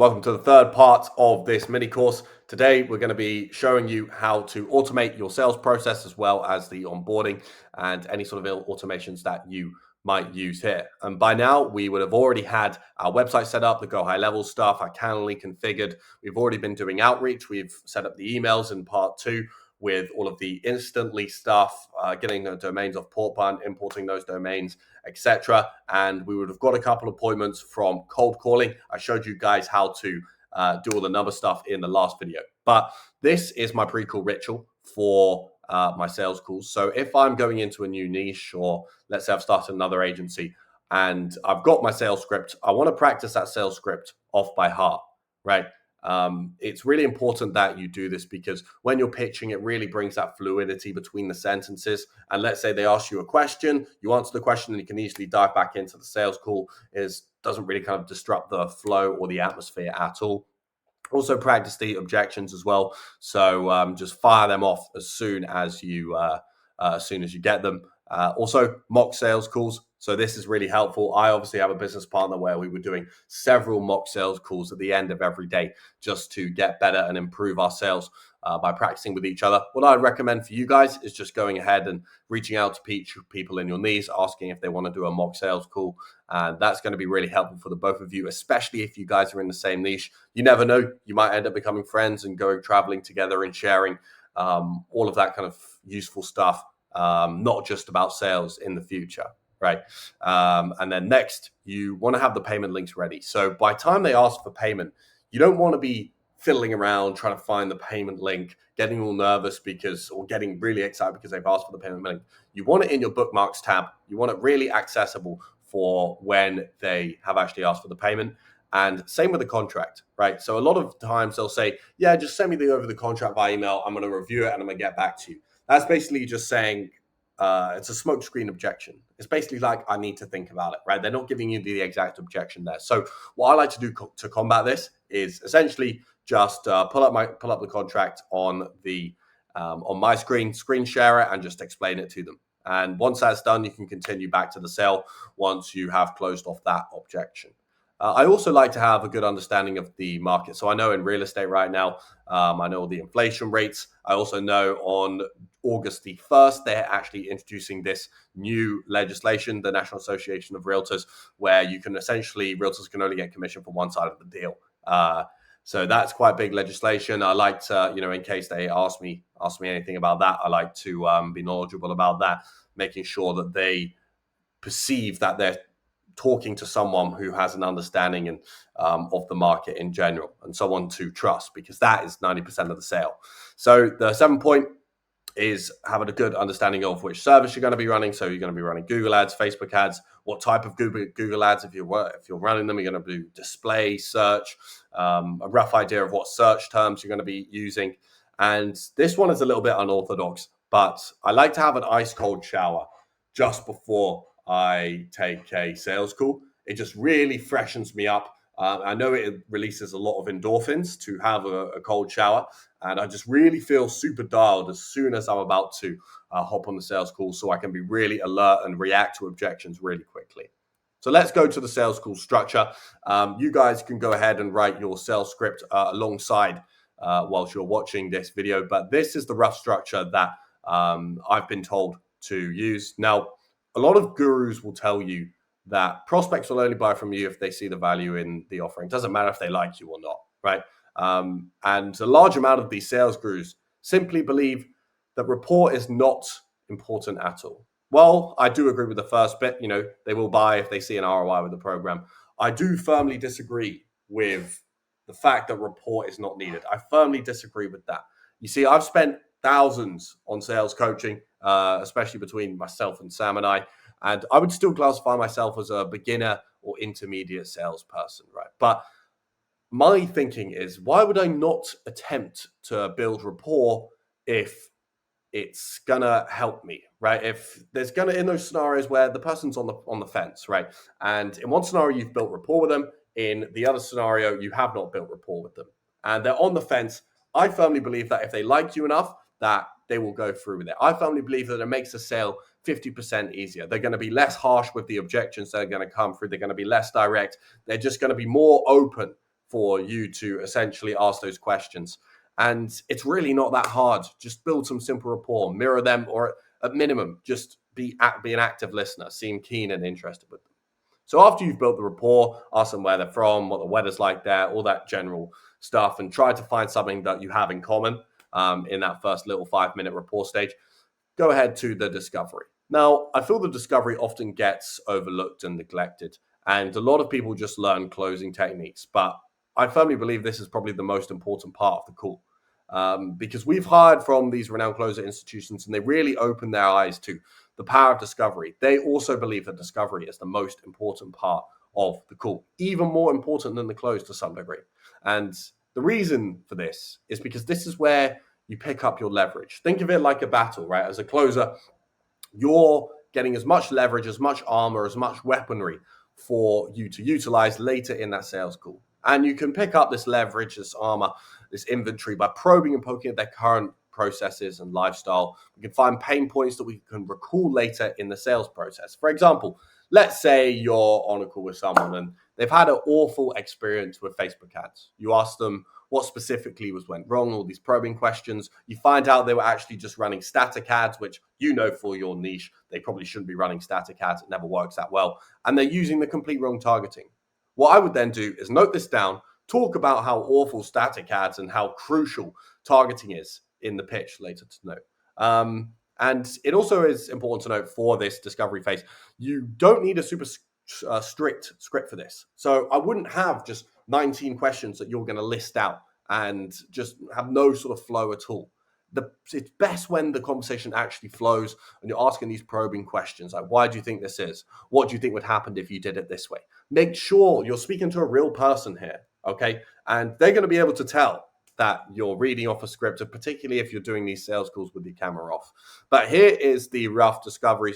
Welcome to the third part of this mini course. Today, we're going to be showing you how to automate your sales process as well as the onboarding and any sort of automations that you might use here. And by now, we would have already had our website set up, the Go High Level stuff, our Calendly configured. We've already been doing outreach. We've set up the emails in part 2 with all of the instantly stuff, getting the domains off Portbun, importing those domains, etc. And we would have got a couple of appointments from cold calling. I showed you guys how to do all the number stuff in the last video. But this is my pre-call ritual for my sales calls. So if I'm going into a new niche, or let's say I've started another agency and I've got my sales script, I want to practice that sales script off by heart, right? It's really important that you do this because when you're pitching, it really brings that fluidity between the sentences. And let's say they ask you a question, you answer the question and you can easily dive back into the sales call. It doesn't really kind of disrupt the flow or the atmosphere at all. Also practice the objections as well. So just fire them off as soon as you get them. Also mock sales calls. So this is really helpful. I obviously have a business partner where we were doing several mock sales calls at the end of every day just to get better and improve our sales by practicing with each other. What I'd recommend for you guys is just going ahead and reaching out to people in your niche, asking if they want to do a mock sales call. And that's going to be really helpful for the both of you, especially if you guys are in the same niche. You never know, you might end up becoming friends and going traveling together and sharing all of that kind of useful stuff. Not just about sales in the future, right? And then next, you want to have the payment links ready. So by the time they ask for payment, you don't want to be fiddling around trying to find the payment link, getting all nervous or getting really excited because they've asked for the payment link. You want it in your bookmarks tab. You want it really accessible for when they have actually asked for the payment. And same with the contract, right? So a lot of times they'll say, yeah, just send me over the contract by email. I'm going to review it and I'm going to get back to you. That's basically just saying it's a smokescreen objection. It's basically like, I need to think about it, right? They're not giving you the exact objection there. So what I like to do to combat this is essentially just pull up the contract on my screen share it, and just explain it to them. And once that's done, you can continue back to the sale once you have closed off that objection. I also like to have a good understanding of the market. So I know in real estate right now, I know the inflation rates. I also know on August the 1st, they're actually introducing this new legislation, the National Association of Realtors, where realtors can only get commission for one side of the deal. So that's quite big legislation. I like to, in case they ask me anything about that, I like to be knowledgeable about that, making sure that they perceive that they're talking to someone who has an understanding of the market in general, and someone to trust, because that is 90% of the sale. So the 7th point is having a good understanding of which service you're going to be running. So you're going to be running Google ads, Facebook ads, what type of Google ads, if you're running them, you're going to do display, search, a rough idea of what search terms you're going to be using. And this one is a little bit unorthodox, but I like to have an ice cold shower just before I take a sales call. It just really freshens me up. I know it releases a lot of endorphins to have a cold shower, and I just really feel super dialed as soon as I'm about to hop on the sales call, so I can be really alert and react to objections really quickly. So let's go to the sales call structure. You guys can go ahead and write your sales script alongside whilst you're watching this video, but this is the rough structure that I've been told to use. Now, a lot of gurus will tell you that prospects will only buy from you if they see the value in the offering. It doesn't matter if they like you or not, right? And a large amount of these sales gurus simply believe that rapport is not important at all. Well, I do agree with the first bit. They will buy if they see an ROI with the program. I do firmly disagree with the fact that rapport is not needed. I firmly disagree with that. You see, I've spent thousands on sales coaching, especially between myself and Sam and I would still classify myself as a beginner or intermediate salesperson, right? But my thinking is, why would I not attempt to build rapport if it's gonna help me, right? If there's in those scenarios where the person's on the fence, right? And in one scenario, you've built rapport with them. In the other scenario, you have not built rapport with them, and they're on the fence. I firmly believe that if they like you enough, that they will go through with it. I firmly believe that it makes the sale 50% easier. They're going to be less harsh with the objections that are going to come through. They're going to be less direct. They're just going to be more open for you to essentially ask those questions. And it's really not that hard. Just build some simple rapport, mirror them, or at minimum, just be an active listener, seem keen and interested with them. So after you've built the rapport, ask them where they're from, what the weather's like there, all that general stuff, and try to find something that you have in common in that first little 5-minute rapport stage. Go ahead to the discovery. Now, I feel the discovery often gets overlooked and neglected, and a lot of people just learn closing techniques. But I firmly believe this is probably the most important part of the call, because we've heard from these renowned closer institutions, and they really open their eyes to the power of discovery. They also believe that discovery is the most important part of the call, even more important than the close to some degree. And the reason for this is because this is where you pick up your leverage. Think of it like a battle, right? As a closer, you're getting as much leverage, as much armor, as much weaponry for you to utilize later in that sales call. And you can pick up this leverage, this armor, this inventory by probing and poking at their current processes and lifestyle. We can find pain points that we can recall later in the sales process. For example, let's say you're on a call with someone and they've had an awful experience with Facebook ads. You ask them what specifically went wrong, all these probing questions. You find out they were actually just running static ads, which for your niche, they probably shouldn't be running static ads. It never works that well. And they're using the complete wrong targeting. What I would then do is note this down, talk about how awful static ads and how crucial targeting is in the pitch later to note. And it also is important to note for this discovery phase, you don't need a super strict script for this. So I wouldn't have just 19 questions that you're going to list out and just have no sort of flow at all. It's best when the conversation actually flows and you're asking these probing questions like, why do you think this is? What do you think would happen if you did it this way? Make sure you're speaking to a real person here, okay? And they're going to be able to tell that you're reading off a script, particularly if you're doing these sales calls with the camera off. But here is the rough discovery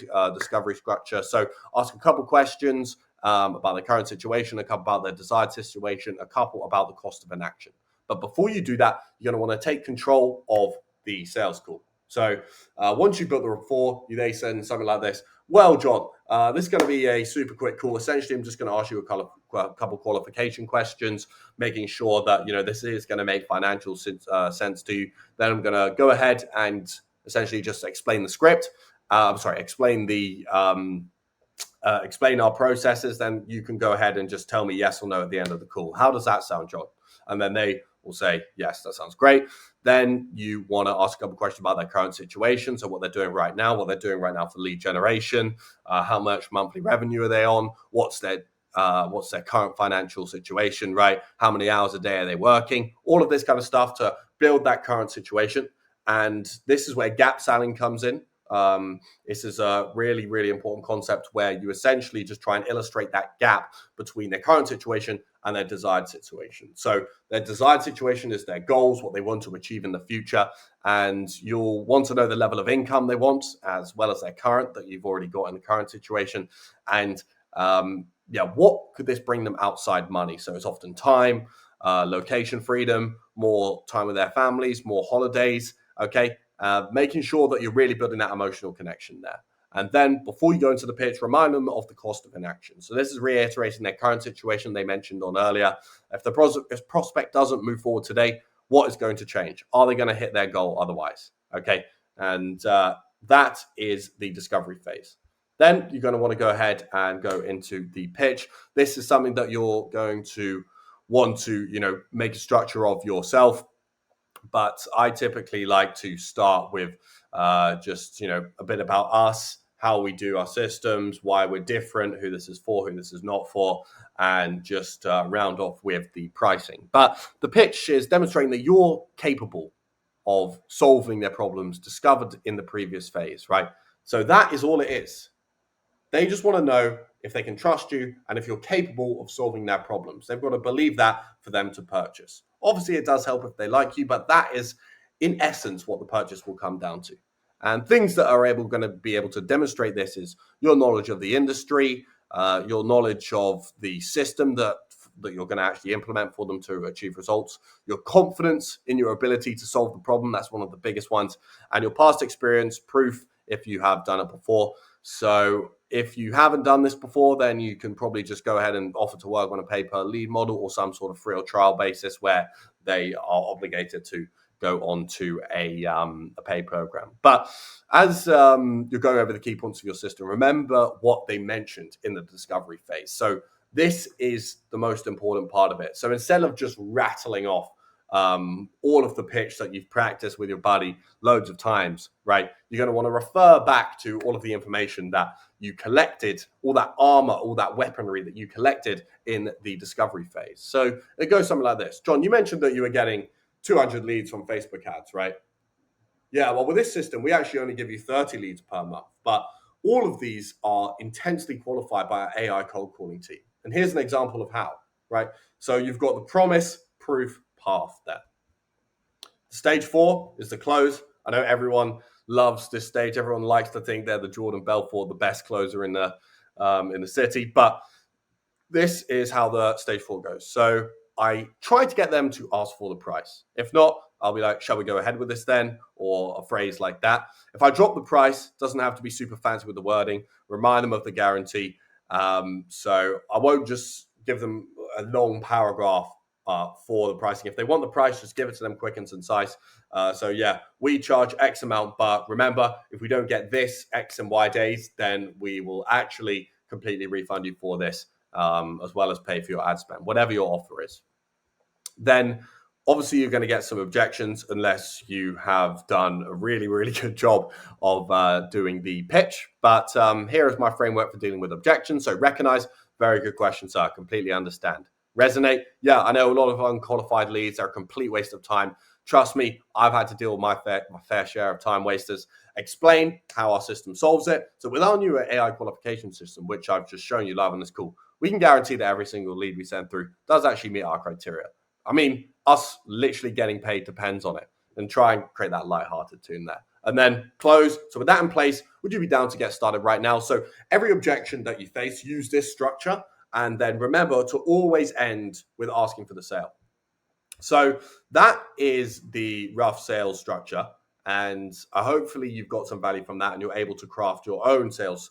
structure. So ask a couple questions about their current situation, a couple about their desired situation, a couple about the cost of an action. But before you do that, you're going to want to take control of the sales call. So once you've built the rapport, you then send something like this. Well, John, this is going to be a super quick call. Essentially, I'm just going to ask you a couple qualification questions, making sure that this is going to make financial sense to you. Then I'm going to go ahead and essentially just explain the script. Explain our processes. Then you can go ahead and just tell me yes or no at the end of the call. How does that sound, John? And then they will say, yes, that sounds great. Then you want to ask a couple questions about their current situation. So what they're doing right now, for lead generation, how much monthly revenue are they on? What's their current financial situation, right? How many hours a day are they working? All of this kind of stuff to build that current situation. And this is where gap selling comes in. This is a really, really important concept where you essentially just try and illustrate that gap between their current situation and their desired situation. So their desired situation is their goals, what they want to achieve in the future. And you'll want to know the level of income they want, as well as their current that you've already got in the current situation. And what could this bring them outside money? So it's often time, location freedom, more time with their families, more holidays, okay? Making sure that you're really building that emotional connection there. And then before you go into the pitch, remind them of the cost of inaction. So this is reiterating their current situation they mentioned on earlier. If the prospect doesn't move forward today, what is going to change? Are they going to hit their goal otherwise? Okay. And that is the discovery phase. Then you're going to want to go ahead and go into the pitch. This is something that you're going to want to, make a structure of yourself. But I typically like to start with just a bit about us, how we do our systems, why we're different, who this is for, who this is not for, and just round off with the pricing. But the pitch is demonstrating that you're capable of solving their problems discovered in the previous phase, right? So that is all it is. They just want to know if they can trust you and if you're capable of solving their problems. They've got to believe that for them to purchase. Obviously, it does help if they like you, but that is, in essence, what the purchase will come down to. And things that are going to be able to demonstrate this is your knowledge of the industry, your knowledge of the system that you're going to actually implement for them to achieve results, your confidence in your ability to solve the problem. That's one of the biggest ones. And your past experience, proof if you have done it before. So if you haven't done this before, then you can probably just go ahead and offer to work on a pay per lead model or some sort of free or trial basis where they are obligated to go on to a pay program. But as you're going over the key points of your system, remember what they mentioned in the discovery phase. So this is the most important part of it. So instead of just rattling off all of the pitch that you've practiced with your buddy loads of times, right? You're going to want to refer back to all of the information that you collected, all that armor, all that weaponry that you collected in the discovery phase. So it goes something like this. John, you mentioned that you were getting 200 leads from Facebook ads, right? Yeah, well, with this system, we actually only give you 30 leads per month, but all of these are intensely qualified by our AI cold calling team. And here's an example of how, right? So you've got the promise, proof, path there. Stage 4 is the close. I know everyone loves this stage. Everyone likes to think they're the Jordan Belfort, the best closer in the city. But this is how the stage 4 goes. So I try to get them to ask for the price. If not, I'll be like, shall we go ahead with this then? Or a phrase like that. If I drop the price, doesn't have to be super fancy with the wording. Remind them of the guarantee. So I won't just give them a long paragraph for the pricing. If they want the price, just give it to them quick and concise. So yeah, we charge X amount, but remember, if we don't get this X and Y days, then we will actually completely refund you for this, as well as pay for your ad spend, whatever your offer is. Then obviously you're going to get some objections unless you have done a really, really good job of doing the pitch. But here is my framework for dealing with objections. So recognize, very good question, sir. Completely understand. Resonate. Yeah, I know a lot of unqualified leads are a complete waste of time. Trust me, I've had to deal with my fair share of time wasters. Explain how our system solves it. So with our new AI qualification system, which I've just shown you live on this call, we can guarantee that every single lead we send through does actually meet our criteria. I mean, us literally getting paid depends on it, and try and create that lighthearted tune there. And then close. So with that in place, would you be down to get started right now? So every objection that you face, use this structure. And then remember to always end with asking for the sale. So that is the rough sales structure. And hopefully you've got some value from that and you're able to craft your own sales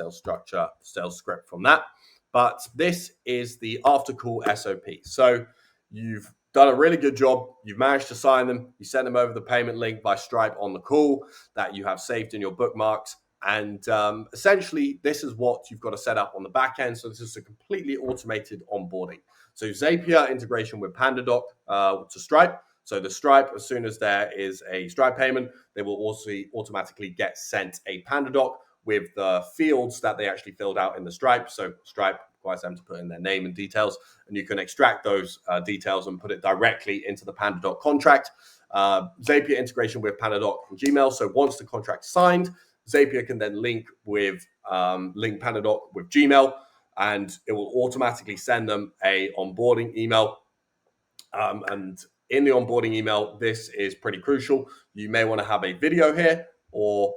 structure, sales script from that. But this is the after call SOP. So you've done a really good job. You've managed to sign them. You send them over the payment link by Stripe on the call that you have saved in your bookmarks. And essentially, this is what you've got to set up on the back end. So this is a completely automated onboarding. So Zapier integration with PandaDoc to Stripe. So the Stripe, as soon as there is a Stripe payment, they will also automatically get sent a PandaDoc with the fields that they actually filled out in the Stripe. So Stripe requires them to put in their name and details, and you can extract those details and put it directly into the PandaDoc contract. Zapier integration with PandaDoc and Gmail. So once the contract's signed, Zapier can then link PandaDoc with Gmail, and it will automatically send them a onboarding email. And in the onboarding email, this is pretty crucial. You may want to have a video here or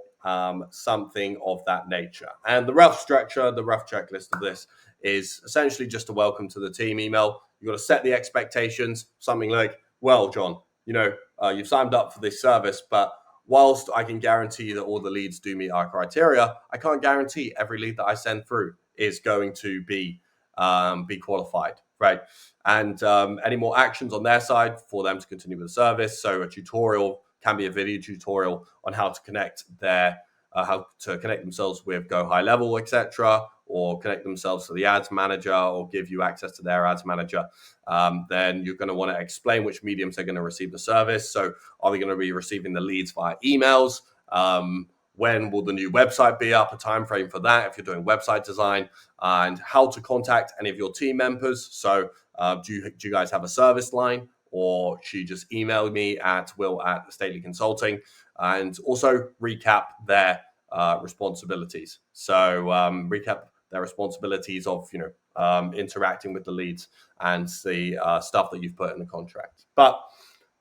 something of that nature. And the rough structure, the rough checklist of this is essentially just a welcome to the team email. You've got to set the expectations, something like, well, John, you've signed up for this service, but whilst I can guarantee that all the leads do meet our criteria, I can't guarantee every lead that I send through is going to be qualified, right? And any more actions on their side for them to continue with the service. So a tutorial can be a video tutorial on how to connect themselves with Go High Level, etc., or connect themselves to the ads manager or give you access to their ads manager. Then you're going to want to explain which mediums they're going to receive the service. So are they going to be receiving the leads via emails? When will the new website be up? A time frame for that if you're doing website design, and how to contact any of your team members. So do you guys have a service line, or should you just email me at will@Stately Consulting, and also recap their responsibilities. So recap their responsibilities of interacting with the leads and the stuff that you've put in the contract. But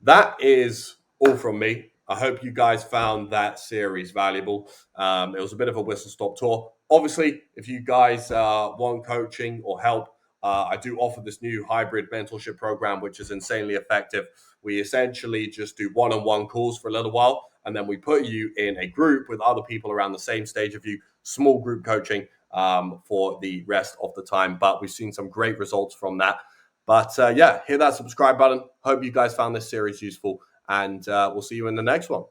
that is all from me. I hope you guys found that series valuable. It was a bit of a whistle-stop tour. Obviously, if you guys want coaching or help, I do offer this new hybrid mentorship program, which is insanely effective. We essentially just do one-on-one calls for a little while, and then we put you in a group with other people around the same stage of you, small group coaching for the rest of the time. But we've seen some great results from that. But yeah, hit that subscribe button. Hope you guys found this series useful, and we'll see you in the next one.